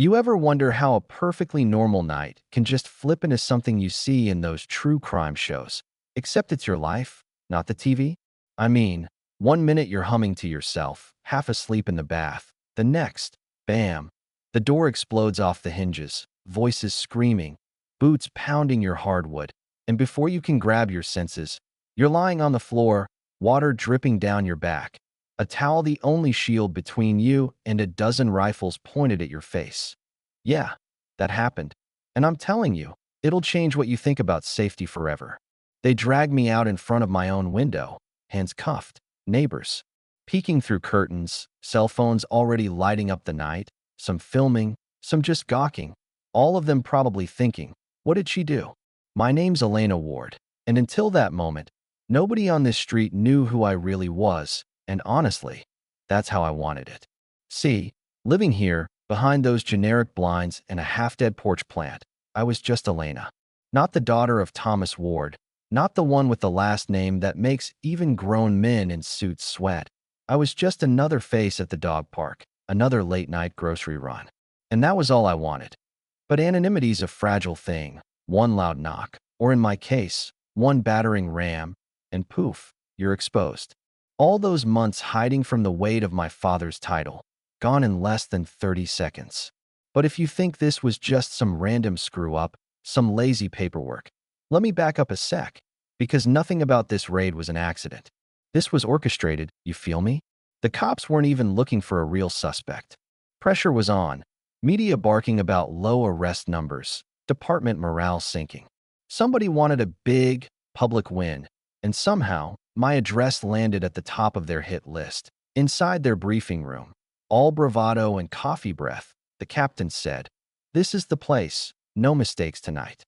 You ever wonder how a perfectly normal night can just flip into something you see in those true crime shows? Except it's your life, not the TV? I mean, one minute you're humming to yourself, half asleep in the bath. The next, bam, the door explodes off the hinges, voices screaming, boots pounding your hardwood, and before you can grab your senses, you're lying on the floor, water dripping down your back, a towel the only shield between you and a dozen rifles pointed at your face. Yeah, that happened. And I'm telling you, it'll change what you think about safety forever. They dragged me out in front of my own window, hands cuffed, neighbors peeking through curtains, cell phones already lighting up the night, some filming, some just gawking, all of them probably thinking, what did she do? My name's Elena Ward, and until that moment, nobody on this street knew who I really was, and honestly, that's how I wanted it. See, living here, behind those generic blinds and a half-dead porch plant, I was just Elena. Not the daughter of Thomas Ward, not the one with the last name that makes even grown men in suits sweat. I was just another face at the dog park, another late-night grocery run. And that was all I wanted. But anonymity's a fragile thing. One loud knock, or in my case, one battering ram, and poof, you're exposed. All those months hiding from the weight of my father's title, gone in less than 30 seconds. But if you think this was just some random screw-up, some lazy paperwork, let me back up a sec, because nothing about this raid was an accident. This was orchestrated, you feel me? The cops weren't even looking for a real suspect. Pressure was on, media barking about low arrest numbers, department morale sinking. Somebody wanted a big, public win, and somehow, my address landed at the top of their hit list. Inside their briefing room, all bravado and coffee breath, the captain said, "This is the place, no mistakes tonight."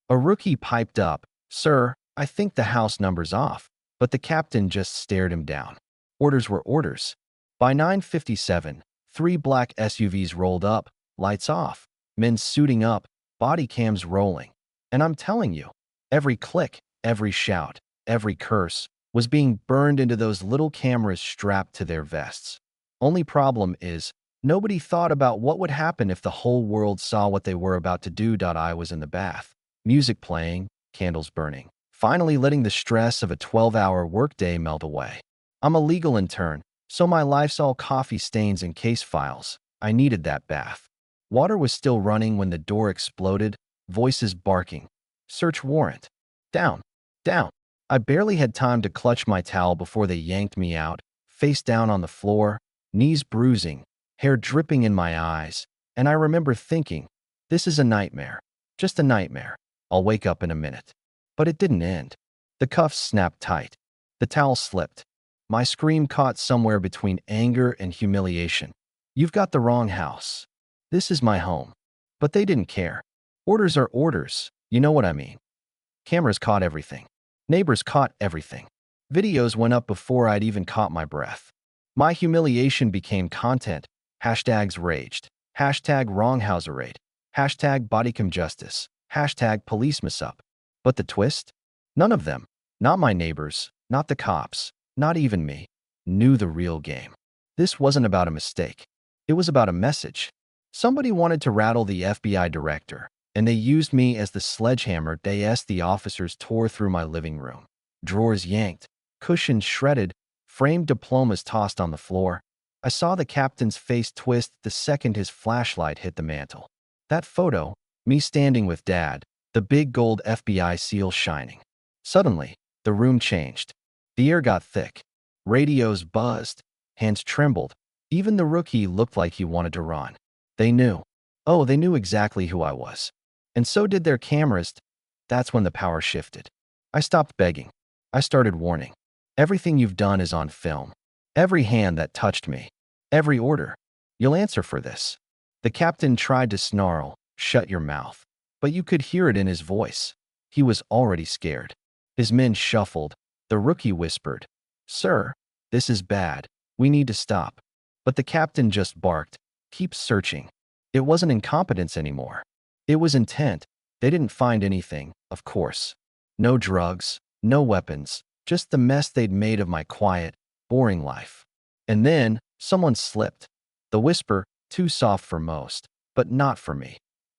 A rookie piped up, "Sir, I think the house number's off," but the captain just stared him down. Orders were orders. By 9:57, 3 black SUVs rolled up, lights off, men suiting up, body cams rolling. And I'm telling you, every click, every shout, every curse was being burned into those little cameras strapped to their vests. Only problem is, nobody thought about what would happen if the whole world saw what they were about to do. I was in the bath, music playing, candles burning, finally letting the stress of a 12-hour workday melt away. I'm a legal intern, so my life's all coffee stains and case files. I needed that bath. Water was still running when the door exploded, voices barking. Search warrant. Down. Down. I barely had time to clutch my towel before they yanked me out, face down on the floor, knees bruising, hair dripping in my eyes, and I remember thinking, this is a nightmare. Just a nightmare. I'll wake up in a minute. But it didn't end. The cuffs snapped tight. The towel slipped. My scream caught somewhere between anger and humiliation. You've got the wrong house. This is my home. But they didn't care. Orders are orders, you know what I mean. Cameras caught everything. Neighbors caught everything. Videos went up before I'd even caught my breath. My humiliation became content. Hashtags raged. Hashtag wronghouserate. Hashtag bodycam justice. Hashtag police mess up. But the twist? None of them, not my neighbors, not the cops, not even me, knew the real game. This wasn't about a mistake. It was about a message. Somebody wanted to rattle the FBI director, and they used me as the sledgehammer. The officers tore through my living room. Drawers yanked, cushions shredded, framed diplomas tossed on the floor. I saw the captain's face twist the second his flashlight hit the mantel. That photo, me standing with Dad, the big gold FBI seal shining. Suddenly, the room changed. The air got thick. Radios buzzed. Hands trembled. Even the rookie looked like he wanted to run. They knew. Oh, they knew exactly who I was. And so did their cameras. That's when the power shifted. I stopped begging. I started warning. Everything you've done is on film. Every hand that touched me. Every order. You'll answer for this. The captain tried to snarl, "Shut your mouth." But you could hear it in his voice. He was already scared. His men shuffled. The rookie whispered, "Sir, this is bad. We need to stop." But the captain just barked, "Keep searching." It wasn't incompetence anymore. It was intent. They didn't find anything, of course. No drugs, no weapons, just the mess they'd made of my quiet, boring life. And then, someone slipped. The whisper, too soft for most, but not for me.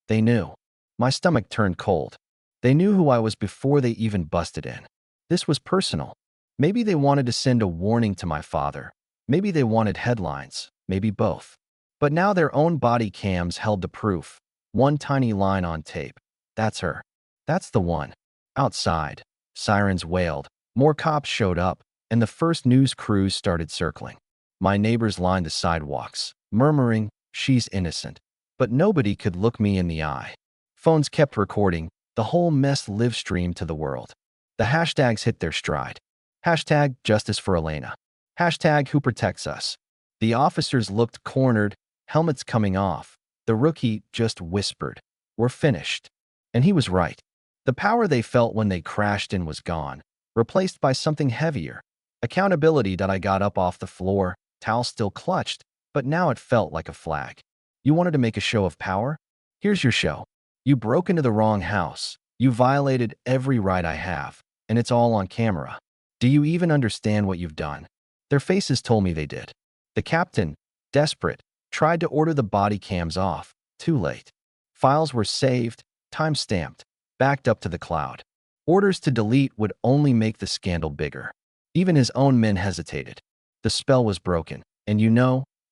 They knew. My stomach turned cold. They knew who I was before they even busted in. This was personal. Maybe they wanted to send a warning to my father. Maybe they wanted headlines. Maybe both. But now their own body cams held the proof. One tiny line on tape. That's her. That's the one. Outside, sirens wailed. More cops showed up, and the first news crews started circling. My neighbors lined the sidewalks, murmuring, "She's innocent." But nobody could look me in the eye. Phones kept recording, the whole mess live streamed to the world. The hashtags hit their stride. Hashtag justice for Elena. Hashtag who protects us. The officers looked cornered, helmets coming off. The rookie just whispered, "We're finished." And he was right. The power they felt when they crashed in was gone, replaced by something heavier. Accountability. That I got up off the floor, towel still clutched, but now it felt like a flag. You wanted to make a show of power? Here's your show. You broke into the wrong house. You violated every right I have, and it's all on camera. Do you even understand what you've done? Their faces told me they did. The captain, desperate, tried to order the body cams off. Too late. Files were saved, time-stamped, backed up to the cloud. Orders to delete would only make the scandal bigger. Even his own men hesitated. The spell was broken, and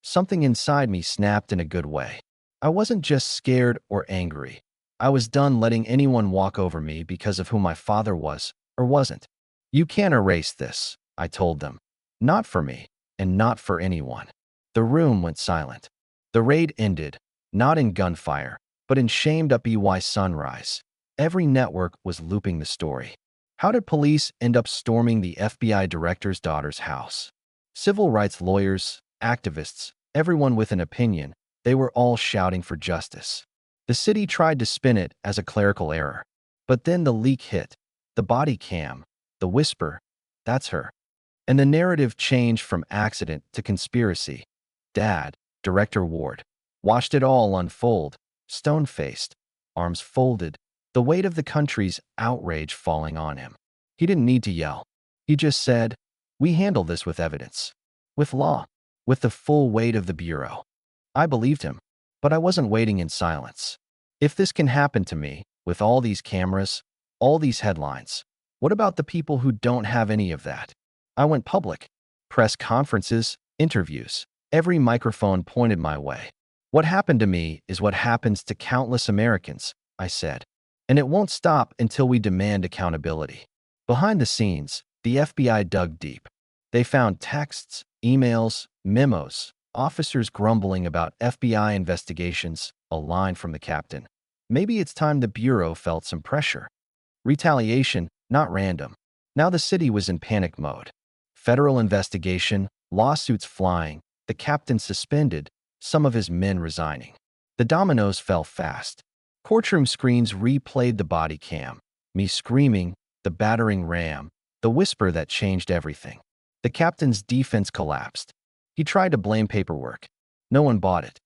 something inside me snapped in a good way. I wasn't just scared or angry. I was done letting anyone walk over me because of who my father was or wasn't. You can't erase this, I told them. Not for me, and not for anyone. The room went silent. The raid ended, not in gunfire, but in shamed-up EY sunrise. Every network was looping the story. How did police end up storming the FBI director's daughter's house? Civil rights lawyers, activists, everyone with an opinion, they were all shouting for justice. The city tried to spin it as a clerical error. But then the leak hit. The body cam, the whisper, "That's her." And the narrative changed from accident to conspiracy. Dad, Director Ward, watched it all unfold, stone-faced, arms folded, the weight of the country's outrage falling on him. He didn't need to yell. He just said, "We handle this with evidence, with law, with the full weight of the Bureau." I believed him, but I wasn't waiting in silence. If this can happen to me, with all these cameras, all these headlines, what about the people who don't have any of that? I went public. Press conferences, interviews. Every microphone pointed my way. What happened to me is what happens to countless Americans, I said. And it won't stop until we demand accountability. Behind the scenes, the FBI dug deep. They found texts, emails, memos, officers grumbling about FBI investigations, a line from the captain. Maybe it's time the Bureau felt some pressure. Retaliation, not random. Now the city was in panic mode. Federal investigation, lawsuits flying, the captain suspended, some of his men resigning. The dominoes fell fast. Courtroom screens replayed the body cam, me screaming, the battering ram, the whisper that changed everything. The captain's defense collapsed. He tried to blame paperwork. No one bought it.